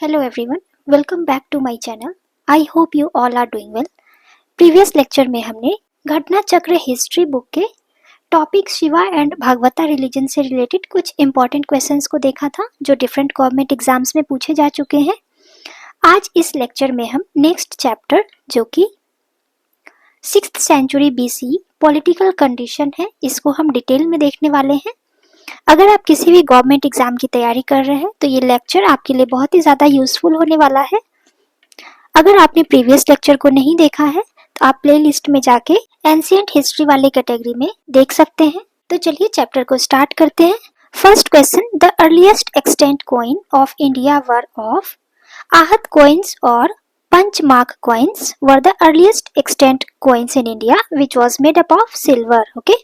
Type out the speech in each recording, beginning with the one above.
Hello everyone, welcome back to my channel. I hope you all are doing well. Previous lecture में हमने घटना चक्र history book के topic Shiva and Bhagavata religion से related कुछ important questions को देखा था जो डिफरेंट गवर्नमेंट एग्जाम्स में पूछे जा चुके हैं। आज इस लेक्चर में हम नेक्स्ट चैप्टर जो कि 6th century BC political condition है, इसको हम डिटेल में देखने वाले हैं। अगर आप किसी भी गवर्नमेंट एग्जाम की तैयारी कर रहे हैं तो ये लेक्चर आपके लिए बहुत ही ज़्यादा यूजफुल होने वाला है। अगर आपने प्रीवियस लेक्चर को नहीं देखा है तो आप प्लेलिस्ट में जाके एंशिएंट हिस्ट्री वाले कैटेगरी में देख सकते हैं। तो चलिए चैप्टर को स्टार्ट करते हैं। First question, the earliest extent coin of India were of आहत कॉइन्स और punch mark coins were the earliest extent coins in India which was made up of silver. Okay,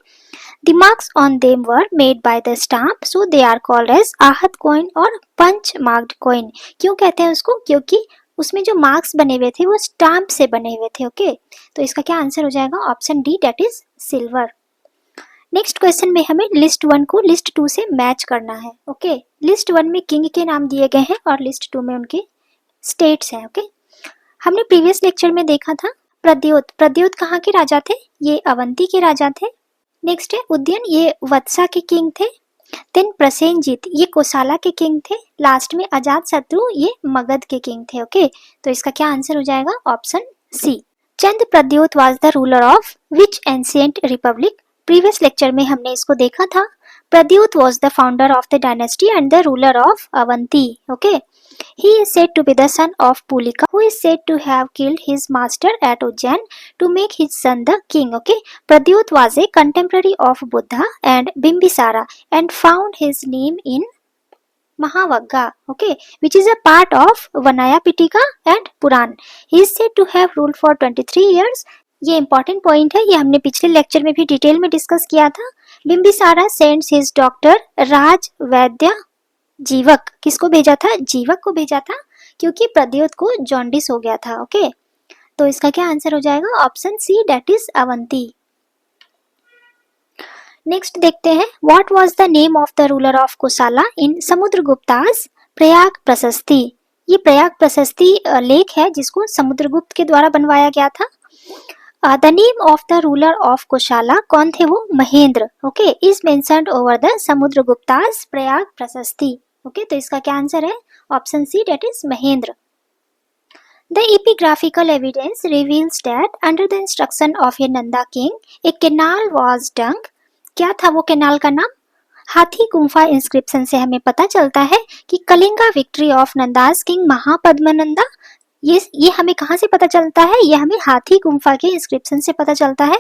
The marks on them were made by the stamp, so they are called as आहत coin और पंच marked coin। क्यों कहते हैं उसको? क्योंकि उसमें जो marks बने हुए थे वो स्टाम्प से बने हुए थे। ओके, तो इसका क्या आंसर हो जाएगा? Option D, that is silver. Next question में हमें लिस्ट 1 को लिस्ट 2 से मैच करना है। ओके, लिस्ट 1 में किंग के नाम दिए गए हैं और लिस्ट 2 में उनके स्टेट्स हैं। ओके, हमने प्रीवियस लेक्चर में देखा था प्रद्योत कहाँ के राजा थे? ये अवंती के राजा थे। नेक्स्ट है उदयन, ये वत्सा के किंग थे। देन प्रसेनजीत, ये कोसाला के किंग थे। लास्ट में अजात शत्रु, ये मगध के किंग थे। ओके, तो इसका क्या आंसर हो जाएगा? Option C. Chand Pradyota was the ruler of which ancient republic? Previous lecture में हमने इसको देखा था। Pradyota was the founder of the dynasty and the ruler of Avanti. Okay, he is said to be the son of Pulika, who is said to have killed his master at Ujjain to make his son the king. Okay, Pradyut was a contemporary of Buddha and Bimbisara and found his name in Mahavagga, okay, which is a part of Vanaya Pitaka and Puran. He is said to have ruled for 23 years. ये important point है, ये हमने पिछले lecture में भी detail में discuss किया था। बिम्बिसारा सेंड्स हिज डॉक्टर राज वैद्य जीवक, किसको भेजा था? जीवक को भेजा था, क्योंकि प्रद्योत को जॉन्डिस हो गया था। ओके, तो इसका क्या आंसर हो जाएगा? Option C, that is Avanti. Next देखते हैं, what was the name of the ruler of Kosala in Samudragupta's Prayag Prashasti? ये प्रयाग प्रशस्ति लेख है जिसको समुद्रगुप्त के द्वारा बनवाया गया था। The name of the ruler of Koshala, कौन थे वो? Mahendra. Okay, is mentioned over the Samudragupta's Prayag Prashasti. Okay, तो इसका क्या आंसर है? Option C, that is Mahendra. The epigraphical evidence reveals that under the instruction of a Nanda king a canal was dug. क्या था वो कैनाल का नाम? हाथी गुम्फा इंस्क्रिप्शन से हमें पता चलता है कि Kalinga victory of Nanda's king महापद्मनंदा, ये हमें कहाँ से पता चलता है? ये हमें हाथी गुम्फा के इंस्क्रिप्शन से पता चलता है।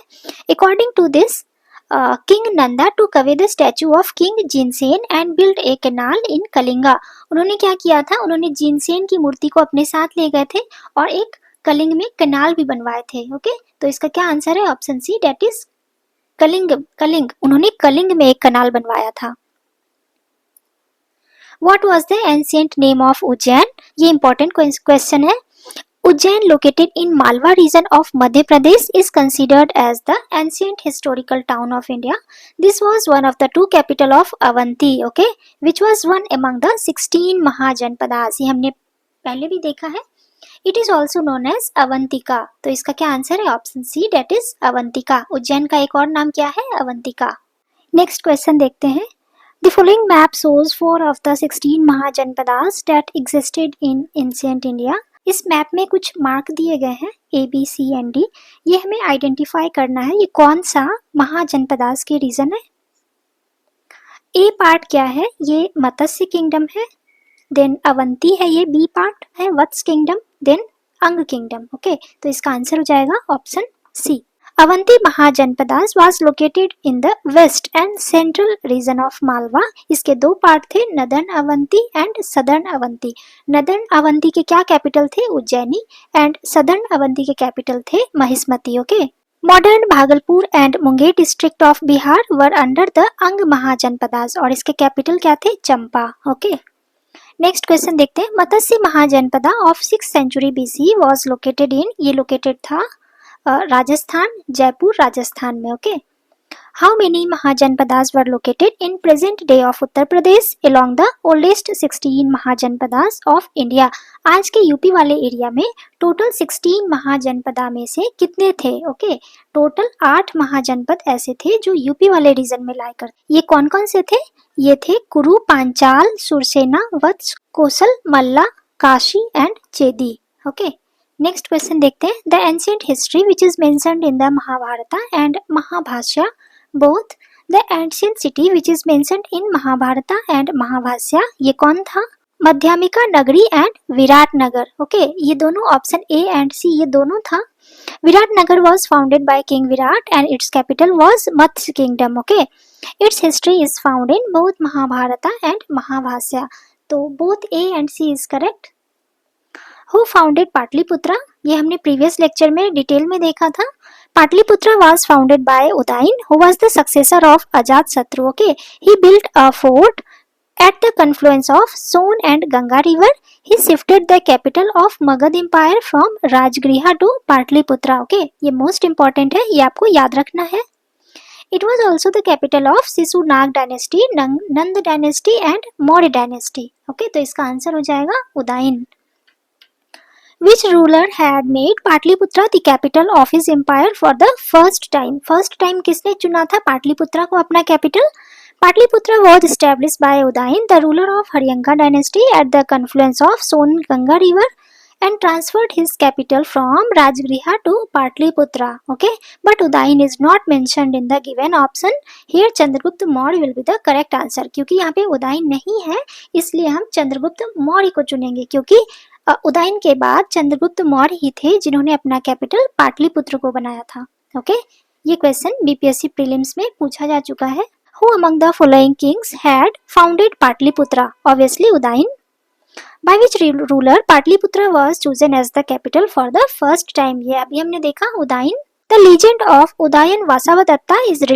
According to this king Nanda took away the statue of king Jinsen and build a canal in Kalinga. उन्होंने क्या किया था? उन्होंने जिनसेन की मूर्ति को अपने साथ ले गए थे और एक कलिंग में कैनाल भी बनवाए थे। ओके, तो इसका क्या आंसर है? Option C, that is Kalinga. उन्होंने कलिंग में एक कैनाल बनवाया था। What was the ancient name of Ujjain? ये इंपॉर्टेंट क्वेश्चन है। Ujjain, located in Malwa region of Madhya Pradesh, is considered as the ancient historical town of India. This was one of the 2 capital of Avanti, okay, which was one among the 16 Mahajanpadas. ये हमने पहले भी देखा है। It is also known as Avantika. तो इसका क्या answer है? Option C, that is Avantika. Ujjain का एक और नाम क्या है? अवंतिका। नेक्स्ट क्वेश्चन देखते हैं। The following map shows 4 of the 16 Mahajanpadas that existed in ancient India. इस मैप में कुछ मार्क दिए गए हैं A, B, C and D। ये हमें आइडेंटिफाई करना है ये कौन सा महाजनपदास के रीजन है। A पार्ट क्या है? ये मत्स्य किंगडम है। देन अवंती है, ये B पार्ट है Vatsa kingdom. Then Anga kingdom. Okay, तो इसका आंसर हो जाएगा option C. Avanti Mahajanpadas was located in the west and central region of Malwa. इसके 2 पार्ट थे, northern Avanti and southern Avanti. Northern Avanti के क्या कैपिटल थे? उज्जैनी। एंड सदर्न अवंती के कैपिटल थे Mahishmati. Okay, modern Bhagalpur and Munger district of Bihar were under the अंग महाजनपदास और इसके कैपिटल क्या थे? चंपा। ओके, नेक्स्ट क्वेश्चन देखते हैं। Matsya Mahajanapada of 6th century BC was located in, ये लोकेटेड था राजस्थान, जयपुर राजस्थान में। Okay, How many Mahajanpadas were located in present day of Uttar Pradesh along the oldest 16 Mahajanpadas of India? आज के यूपी वाले एरिया में total 16 Mahajanapada में से कितने थे? ओके, टोटल 8 महाजनपद ऐसे थे जो यूपी वाले रीजन में लाई करते। ये कौन कौन से थे? ये थे Kuru, Panchal, Surasena, Vatsa, Kosala, Malla, Kashi and Chedi. Okay, next question देखते हैं। The ancient history which is mentioned in the Mahabharata and Mahabhashya both. The ancient city which is mentioned in Mahabharata and Mahabhashya, ये कौन था? मध्यमिका नगरी एंड विराट नगर। ओके, ये दोनों ऑप्शन ए एंड सी ये दोनों था। विराट नगर was founded by King Virat and its capital was Matsya Kingdom. Okay, its history is found in both Mahabharata and Mahabhasya. तो both A and C is correct. Who founded Pataliputra? ये हमने previous lecture में detail में देखा था। Pataliputra was founded by Udayin, who was the successor of Ajatasattu. Okay, he built a fort at the confluence of Son and Ganga river. He shifted the capital of Magad Empire from Rajgriha to Patliputra. Okay, ये most important है, ये आपको याद रखना है। It was also the capital of Sisunak dynasty, Nand dynasty and Maurya dynasty. Okay, तो इसका answer हो जाएगा Udayan. Which ruler had made Patliputra the capital of his empire for the first time? First time किसने चुना था पाटलिपुत्रा को अपना capital? Patliputra was established by Udayin, the ruler of Haryanka dynasty, at the confluence of Son and Ganga river, and transferred his capital from Rajgriha to Patliputra. Okay, but Udayin is not mentioned in the given option. Here Chandragupta Maurya will be the correct answer. क्योंकि यहाँ पे उदयन नहीं है इसलिए हम चंद्रगुप्त मौर्य को चुनेंगे, क्योंकि उदयन के बाद चंद्रगुप्त मौर्य ही थे जिन्होंने अपना कैपिटल पाटलिपुत्र को बनाया था। ओके, ये क्वेश्चन बीपीएससी प्रीलिम्स में पूछा जा चुका है। Who among the following kings had founded Patliputra? Obviously Udayin. By which ruler Patliputra was chosen as the capital for the first time? ये अभी हमने देखा Udayan. The legend of Udayan Vasavadatta is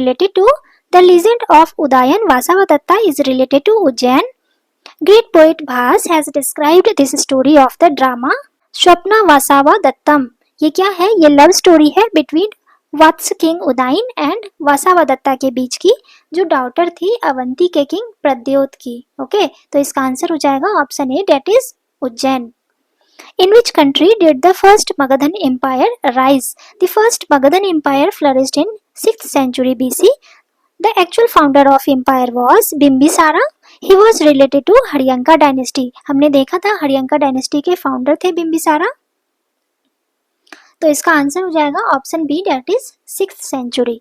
related to Ujjain. Great poet Bhas has described this story of the drama Swapna Vasavadattam. ये क्या है? ये love story है between Vatsa king Udayana and Vasavadatta के बीच की, जो डॉटर थी अवंती के किंग प्रद्योत की। ओके, तो इसका आंसर हो जाएगा option A, that is Ujjain. In which country did the first Magadhan Empire rise? The first Magadhan Empire flourished in 6th century BC. The actual founder of empire was Bimbisara. He was related to Haryanka dynasty. हमने देखा था Haryanka dynasty के founder थे बिम्बिसारा। तो इसका answer हो जाएगा option B, that is 6th century.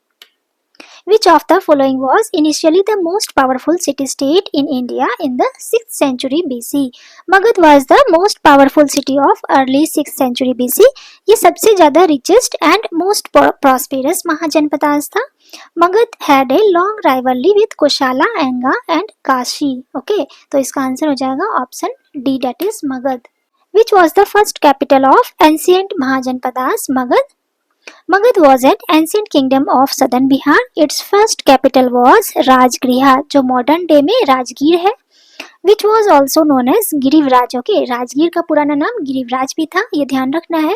Which of the following was initially the most powerful city-state in India in the 6th century BC? Magad was the most powerful city of early 6th century BC. ये सबसे ज़्यादा richest and most prosperous mahajanapadas था। Magad had a long rivalry with Koshala, Anga and Kashi. Okay, तो इसका answer हो जाएगा option D, that is Magad. Which was the first capital of ancient Mahajanpadas? Magad. Magad was an ancient kingdom of southern Bihar. Its first capital was Rajgriha, जो modern day में राजगीर है, which was also known as गिरिवराज. Okay, Rajgir का पुराना नाम गिरिवराज भी था, ये ध्यान रखना है।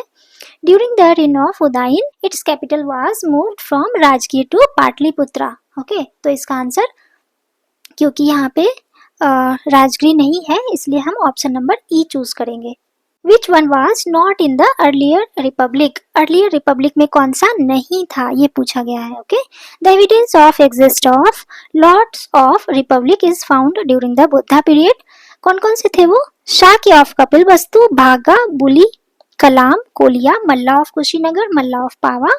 During the reign of Udayin, its capital was moved from Rajgir to Patliputra. Okay, तो इसका आंसर, क्योंकि यहाँ पे राजगीर नहीं है इसलिए हम ऑप्शन नंबर ई चूज करेंगे। Which one was not in the earlier republic? Earlier republic में कौन सा नहीं था ये पूछा गया है। Okay, the evidence of exist of lots of republic is found during the Buddha period. कौन कौन से थे वो? Shakya of Kapilavastu, Bhagga, Buli, Kalama, Koliya, Malla of Kushinagar, Malla of Pava,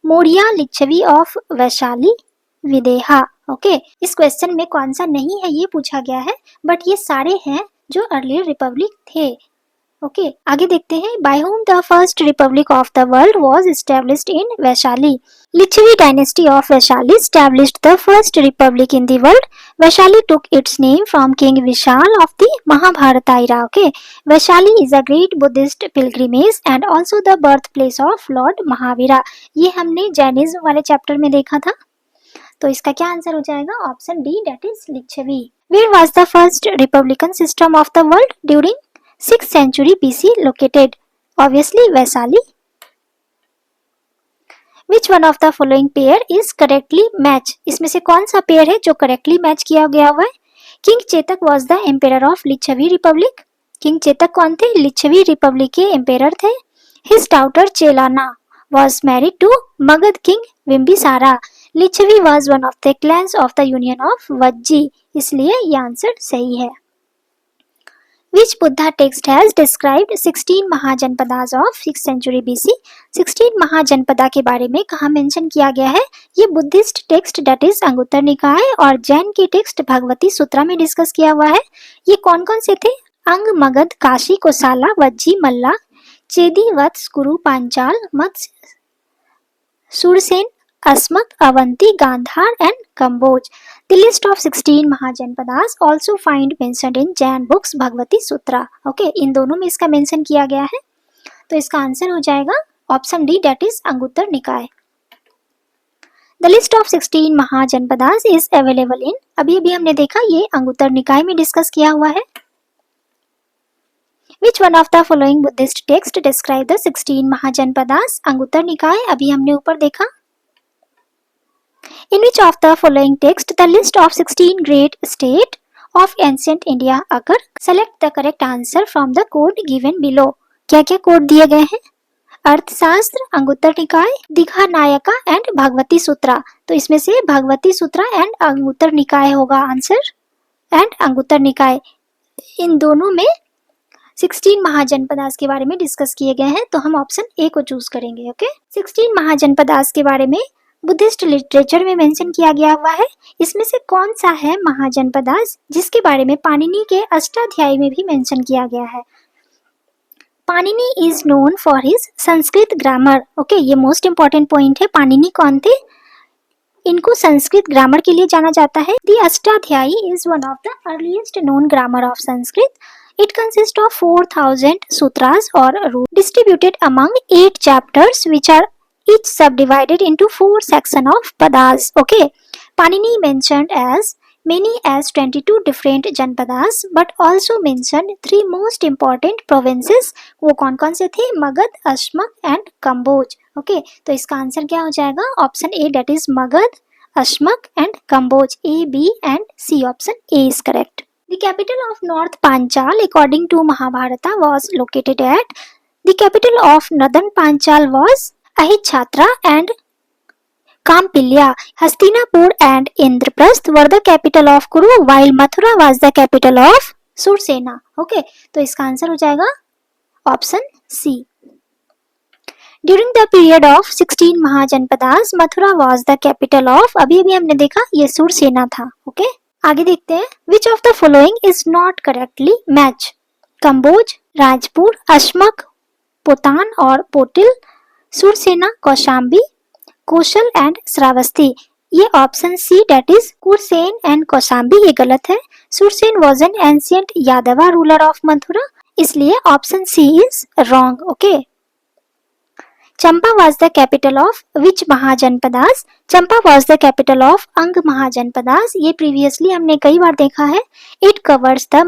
Maurya, Licchavi of Vaishali, Videha. Okay, इस क्वेश्चन में कौन सा नहीं है ये पूछा गया है, बट ये सारे हैं जो अर्लियर रिपब्लिक थे। ओके, आगे देखते हैं। By whom the first republic of the world was established in Vaishali? Lichavi dynasty of Vaishali established the first republic in the world. Vaishali took its name from King Vishal of the Mahabharata era. Okay, Vaishali is a great Buddhist pilgrimage and also the birthplace of Lord Mahavira. ये हमने Jainism वाले chapter में देखा था। तो इसका क्या answer हो जाएगा? Option D, that is Licchavi. Where was the first republican system of the world during 6th century BC located? Obviously Vaishali. Which one of the following pair is correctly match, इसमें से कौन सा पेयर है जो correctly match किया गया हुआ है? King Chetak was the empire of Licchavi republic, king Chetak कौन थे? लिच्छवी रिपब्लिक के एम्पेयर थे। His daughter Chelana was married to Magadha king Bimbisara, Licchavi was one of the clans of the union of Vajji, इसलिए ये आंसर सही है। Which Buddha text has described 16 mahajanapadas of 6th century BC? 16 Mahajanapada के बारे में कहाँ मेंशन किया गया है? ये Buddhist text that is Anguttara Nikaya और जैन के टेक्स्ट भगवती सूत्रा में डिस्कस किया हुआ है। ये कौन कौन से थे? अंग, मगध, काशी, कोसाला, वज्जी, मल्ला, Chedi, Vatsa, Kuru, Panchal, Matsya, Surasen, Ashmak, Avanti, Gandhara and Kamboj. The list of 16 Mahajanapadas also find mentioned in Jain books Bhagavati Sutra. Okay, इन दोनों में इसका मेंशन किया गया है, तो इसका आंसर हो जाएगा option D, that is Anguttara Nikaya. The list of 16 mahajanapadas is available in, अभी हमने देखा ये अंगुत्तर निकाय में डिस्कस किया हुआ है। Which one of the following Buddhist text describe the 16 mahajanapadas? Anguttara निकाय अभी हमने ऊपर देखा। In which of the following text the list of 16 great state of ancient India occur? Select the correct answer from the code given below. क्या क्या code दिए गए हैं? अर्थशास्त्र, अंगुत्तर निकाय, दीघा नायका एंड भगवती सूत्रा। तो इसमें से भगवती सूत्रा एंड अंगुत्तर निकाय होगा आंसर, एंड अंगुत्तर निकाय इन दोनों में 16 महाजनपदास के बारे में डिस्कस किए गए हैं, तो हम ऑप्शन ए को चूज करेंगे। ओके, 16 महाजनपदास के बारे में बुद्धिस्ट लिटरेचर में मेंशन किया गया हुआ है। इसमें से कौन सा है महाजनपदास जिसके बारे में पाणिनि के अष्टाध्यायी में भी मेंशन किया गया है? Panini is known for his Sanskrit grammar. Okay, ये मोस्ट इंपॉर्टेंट पॉइंट है। पाणिनि कौन थे? इनको संस्कृत ग्रामर के लिए जाना जाता है। The Ashtadhyayi is one of the earliest known grammar of Sanskrit. It consists of 4000 sutras or rules distributed among 8 chapters which are each subdivided into 4 sections of padas. Okay, Panini mentioned as many as 22 different janpadas but also mentioned 3 most important provinces. वो कौन कौन से थे? Magadh, Ashmak and Kamboj. Okay, तो इसका answer क्या हो जाएगा? Option A, that is Magadh, Ashmak and Kamboj. A, B and C option A is correct. The capital of North Panchal according to Mahabharata was located at, the capital of Northern Panchal was Ahichatra and Kampilya. Hastinapur and Indraprasth were the capital of Kuru while Mathura was the capital of Sursena. Okay, तो इसका answer हो जाएगा option C. During the period of 16 Mahajanapadas Mathura was the capital of, अभी हमने देखा ये सुरसेना था। Okay, आगे देखते हैं। Which of the following is not correctly match? Kamboj, Rajpur, Ashmak, Potan और पोटिल, सुरसेना, कौशाम्बी, कौशल एंड श्रावस्ती। ये option C, that is Kursen and Kaushambi, ये गलत है। Surasen was an ancient Yadava ruler of Mathura, इसलिए option C is wrong. Okay, Champa was the capital of which Mahajanapadas? Champa was the capital of अंग महाजनपदास। ये previously हमने कई बार देखा है। It covers the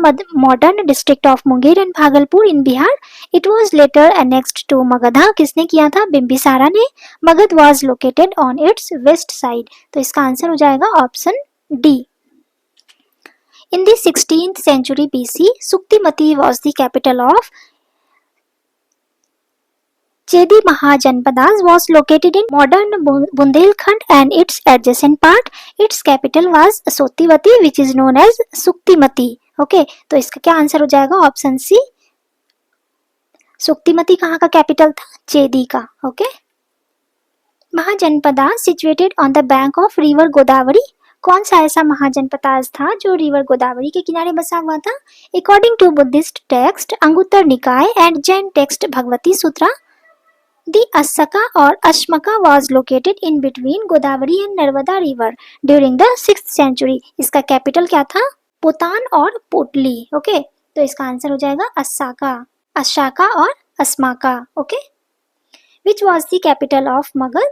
modern district of Munger and Bhagalpur in Bihar. It was later annexed to Magadha. किसने किया था? बिम्बिसारा ने। Magadh was located on its west side. तो इसका आंसर हो जाएगा option D. In the 16th century BC, Suktimati was the capital of Chedi Mahajanpadas was located in modern Bundelkhand and its adjacent part. Its capital was Sotivati, which is known as Suktimati. Okay, तो इसका क्या answer हो जाएगा? Option सी। सुक्तिमती कहाँ का capital था? चेदी का। Okay, Mahajanapada situated on the bank of river Godavari. कौन सा ऐसा महाजनपदास था जो रिवर गोदावरी के किनारे बसा हुआ था? According to Buddhist text Anguttara Nikaya and Jain text Bhagavati Sutra, The Asaka or Ashmaka was located in between Godavari and Narmada river during the 6th century. इसका कैपिटल क्या था? पोतान और पोटली। ओके, तो इसका आंसर हो जाएगा असाका, अशाका और Asmaka. Okay, Which was the capital of Magadha?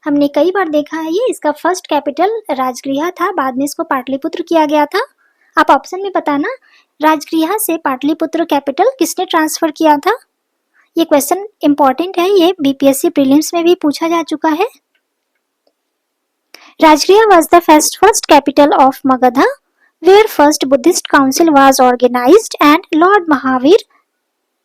हमने कई बार देखा है ये। इसका फर्स्ट कैपिटल राजगृह था, बाद में इसको पाटलिपुत्र किया गया था। आप ऑप्शन में बताना, राजगृह से पाटलिपुत्र कैपिटल किसने ट्रांसफर किया था? ये क्वेश्चन इंपॉर्टेंट है, ये बीपीएससी प्रीलिम्स में भी पूछा जा चुका है। Rajgriha was the first capital of Magadha, where first Buddhist council was organized and Lord Mahavir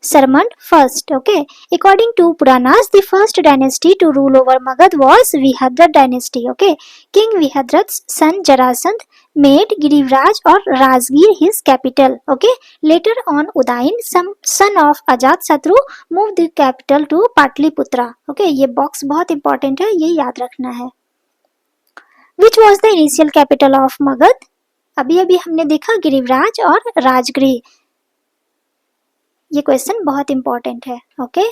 summoned first. Okay, according to Puranas, the first dynasty to rule over Magad was Vihadrat dynasty. Okay, King Vihadrat's son Jarasandh made Girivraj or Rajgir his capital. Okay, later on Udayin, son of Ajatasatru, moved the capital to Patliputra. Okay, ये box बहुत important है, ये याद रखना है। Which was the initial capital of Magad? अभी अभी हमने देखा गिरिवराज और राजगृह। ये क्वेश्चन बहुत इंपॉर्टेंट है। Okay,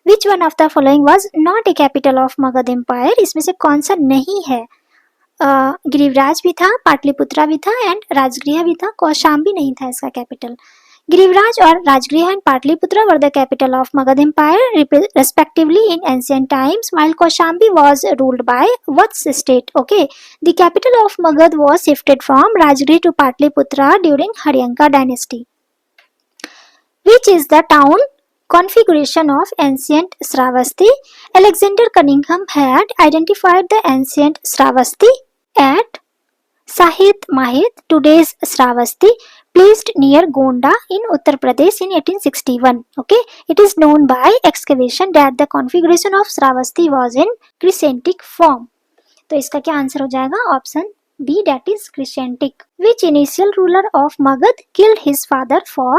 Which one of the following was not a capital of Magad Empire? इसमें से कौन सा नहीं है? गिरिवराज भी था, पाटलिपुत्रा भी था एंड राजगृह भी था, कौशाम्बी नहीं था इसका कैपिटल। गिरिवराज और Rajgriha and Patliputra were the capital of Magad Empire respectively in ancient times, while Kaushambi was ruled by Vats state. Okay, the capital of Magad was shifted from Rajgriha to Patliputra during Haryanka dynasty. Which is the town configuration of ancient Sravasti? Alexander Cunningham had identified the ancient Sravasti at Sahit Mahit, today's Sravasti, placed near Gonda in Uttar Pradesh in 1861. Okay, it is known by excavation that the configuration of Sravasti was in crescentic form. तो इसका क्या answer हो जाएगा? Option B, that is crescentic. Which initial ruler of Magad killed his father for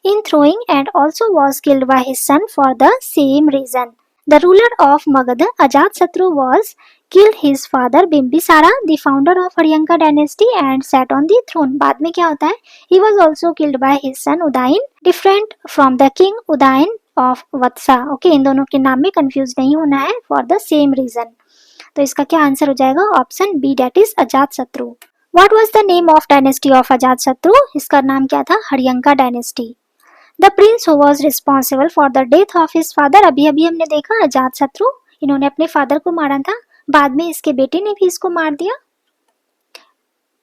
enthroning and also was killed by his son for the same reason? The ruler of Magad, Ajatasatru, was killed his father Bimbisara, the founder of Haryanka dynasty, and sat on the throne. बाद में क्या होता है? He was also killed by his son Udayin, different from the king Udayin of Vatsa. Okay, इन दोनों के नाम में confuse नहीं होना है, for the same reason. तो इसका क्या आंसर हो जाएगा? Option B, that is Ajatashatru. What was the name of dynasty of Ajatashatru? इसका नाम क्या था? Haryanka dynasty. The prince who was responsible for the death of his father, अभी अभी हमने देखा अजातशत्रु, इन्होंने अपने फादर को मारा था, बाद में इसके बेटे ने भी इसको मार दिया।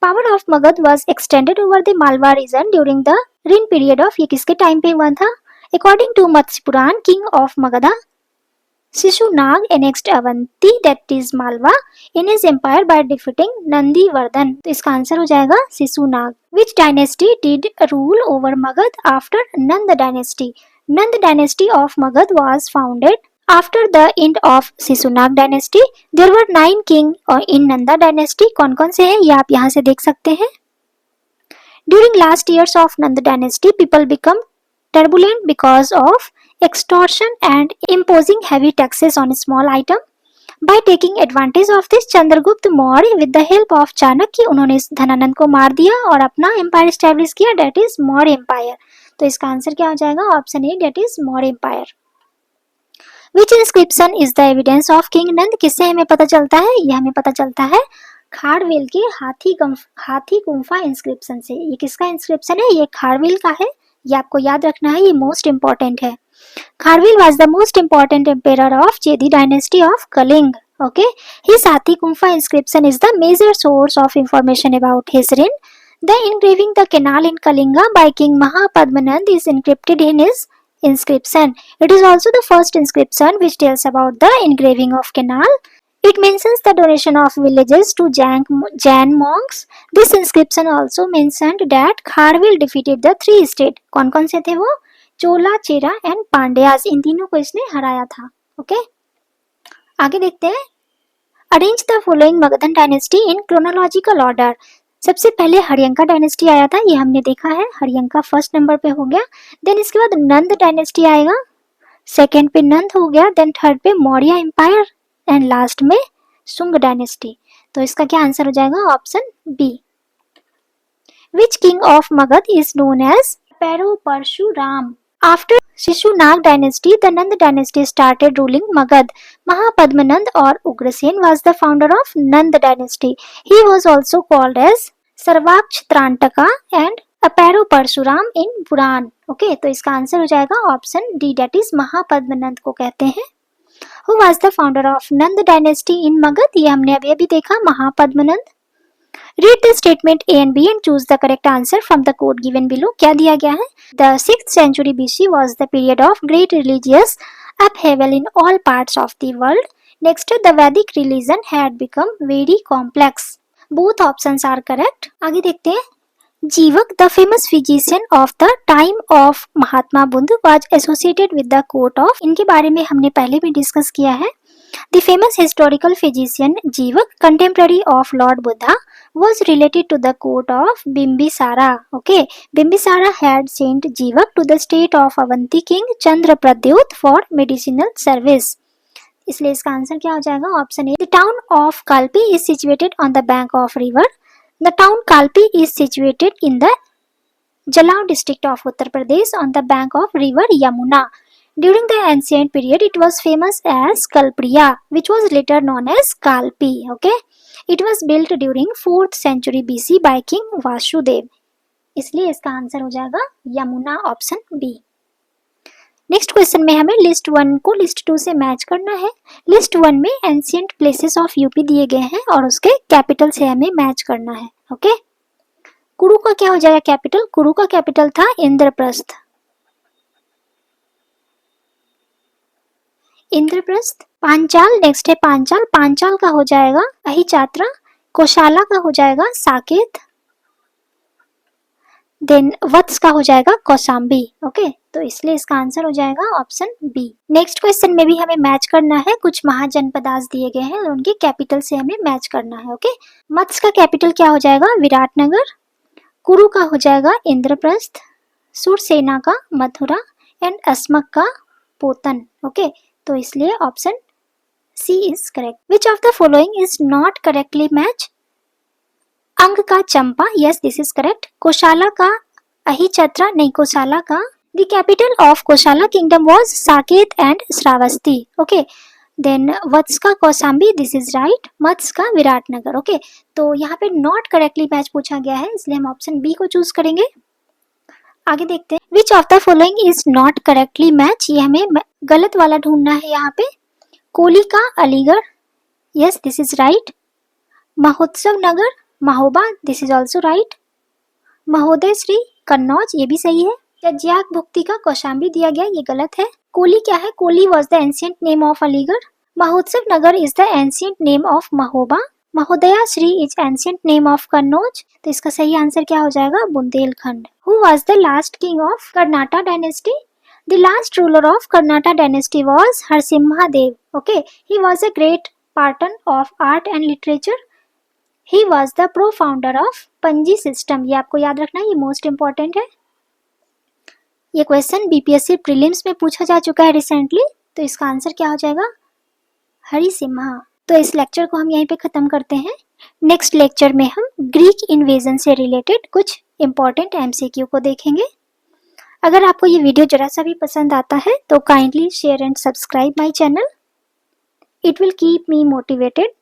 Power of Magad was extended over the Malwa region during the Rin period of, ये किसके टाइम पे हुआ था? According to Matsya Puran, king of Magadha, Shishunag annexed Avanti, that is Malwa, in his empire by defeating Nandivardhan. तो इसका answer हो जाएगा Shishunaga. Which dynasty did rule over Magad after Nand dynasty? Nand dynasty of Magad was founded after the end of Shishunag dynasty. There were 9 kings in Nanda dynasty. कौन कौन से हैं ये आप यहाँ से देख सकते हैं. During last years of Nanda dynasty, people become turbulent because of extortion and imposing heavy taxes on small item. By taking advantage of this, Chandragupta Maurya with the help of Chanakya, उन्होंने इस धनानंद को मार दिया और अपना empire establish किया, that is Maurya empire. तो इसका आंसर क्या हो जाएगा? Option A, that is Maurya empire. Which inscription is the evidence of King Nand? किससे हमें पता चलता है? यह हमें पता चलता है खारवेल के हाथी गुम्फा इंस्क्रिप्शन से. ये किसका इंस्क्रिप्शन है? ये खारवेल का है, ये आपको याद रखना है, ये मोस्ट इंपॉर्टेंट है. Kharvel was the most important emperor of Chedi dynasty of Kaling. Okay, his Hathi Gumpha inscription is the major source of information about his reign. The engraving the canal in Kalinga by King Mahapadmanand is encrypted in his inscription. It is also the first inscription which tells about the engraving of canal. It mentions the donation of villages to Jain monks. This inscription also mentioned that Kharvel defeated the 3 states. कौन कौन से थे वो? चोला, चेरा and Pandyas, इन तीनों को इसने हराया था. ओके, आगे देखते हैं. Arrange the following Magadhan dynasty in chronological order. सबसे पहले हरियंका डायनेस्टी आया था, ये हमने देखा है, हरियंका फर्स्ट नंबर पे हो गया. देन इसके बाद नंद डायनेस्टी आएगा, सेकेंड पे नंद हो गया, देन थर्ड पे मौर्य एम्पायर एंड लास्ट में शुंग डायनेस्टी. तो इसका क्या आंसर हो जाएगा? Option B. Which king of Magadha is known as पैरो Parashurama? After Shishunag dynasty, the Nand dynasty started ruling Magad. Mahapadmanand or Ugrasen was the founder of Nand dynasty. He was also called as Sarvakshtrantaka and Aparo Parshuram in Puran. Okay, तो इसका answer हो जाएगा option D, that is Mahapadmananda को कहते हैं. Who was the founder of Nand dynasty in Magad? ये हमने अभी अभी देखा, Mahapadmananda. Read the statement A and B and choose the correct answer from the code given below. क्या दिया गया है? The 6th century BC was the period of great religious upheaval in all parts of the world. Next, the Vedic religion had become very complex. Both options are correct. आगे देखते हैं. Jivak, the famous physician of the time of Mahatma Buddha, was associated with the court of. इनके बारे में हमने पहले भी discuss किया है. The famous historical physician Jivak, contemporary of Lord Buddha, was related to the court of Bimbisara. Okay, Bimbisara had sent Jivak to the state of Avanti king Chandrapradyut for medicinal service. इसलिए इसका answer क्या हो जाएगा? Option A. The town of Kalpi is situated on the bank of river. The town Kalpi is situated in the Jalao district of Uttar Pradesh on the bank of river Yamuna. During the ancient period, it was famous as Kalpriya, which was later known as Kalpi. Okay, it was built during 4th century BC by King Vasudev. इसलिए इसका answer हो जाएगा Yamuna, option B. Next question में हमें list 1 को list 2 से match करना है. लिस्ट 1 में एंशियंट प्लेसेस ऑफ यूपी दिए गए हैं और उसके कैपिटल से हमें मैच करना है. ओके, कुरु का क्या हो जाएगा कैपिटल? कुरु का कैपिटल था इंद्रप्रस्थ. इंद्रप्रस्थ. पांचाल, नेक्स्ट है पांचाल. पांचाल का हो जाएगा अहिचात्रा. कोशाला का हो जाएगा साकेत. देन वत्स का हो जाएगा कौशाम्बी. ओके, तो इसलिए इसका आंसर हो जाएगा ऑप्शन बी. नेक्स्ट क्वेश्चन में भी हमें मैच करना है. कुछ महाजनपदास दिए गए हैं और उनके कैपिटल से हमें मैच करना है. ओके, मत्स्य का कैपिटल क्या हो जाएगा? विराटनगर. कुरु का हो जाएगा इंद्रप्रस्थ. सुरसेना का मथुरा एंड अस्मक का पोतन. ओके, तो इसलिए option C is correct. Which of the following is not correctly match? Anga का Champa, yes this is correct. Koshala का अहिचत्रा, नहीं कोशाला का. The capital of Koshala kingdom was Saket and Shravasti. Okay, then Vatsa का Kaushambi, this is right. Matsya का विराटनगर. ओके, तो यहाँ पे नॉट करेक्टली मैच पूछा गया है, इसलिए हम ऑप्शन बी को चूज करेंगे. आगे देखते हैं. विच of the following is not correctly match? ये हमें गलत वाला ढूंढना है यहाँ पे. कोली का Aligarh, yes this is right. महोत्सव नगर Mahoba, this is also right. महोदय श्री कन्नौज, ये भी सही है. जज्याक भुक्ति का कौशाम्बी दिया गया, ये गलत है. कोली क्या है? Koli was the ancient name of Aligarh. Mahotsav Nagar is the ancient name of Mahoba. Mahodaya Shri is ancient name of Kannauj. तो इसका सही आंसर क्या हो जाएगा? Bundelkhand. Who was the last king of Karnata dynasty? The last ruler of Karnata dynasty was Harasimha Deva. Okay, he was a great patron of art and literature. He was the propounder of Panji system. ये आपको याद रखना है, ये most important है. ये question BPSC prelims में पूछा जा चुका है रिसेंटली. तो इसका आंसर क्या हो जाएगा? हरिसिम्हा. तो इस लेक्चर को हम यहीं पे खत्म करते हैं. नेक्स्ट लेक्चर में हम ग्रीक इन्वेजन से रिलेटेड कुछ इंपॉर्टेंट एमसीक्यू को देखेंगे. अगर आपको ये वीडियो जरा सा भी पसंद आता है तो kindly share and subscribe my channel. It will keep me motivated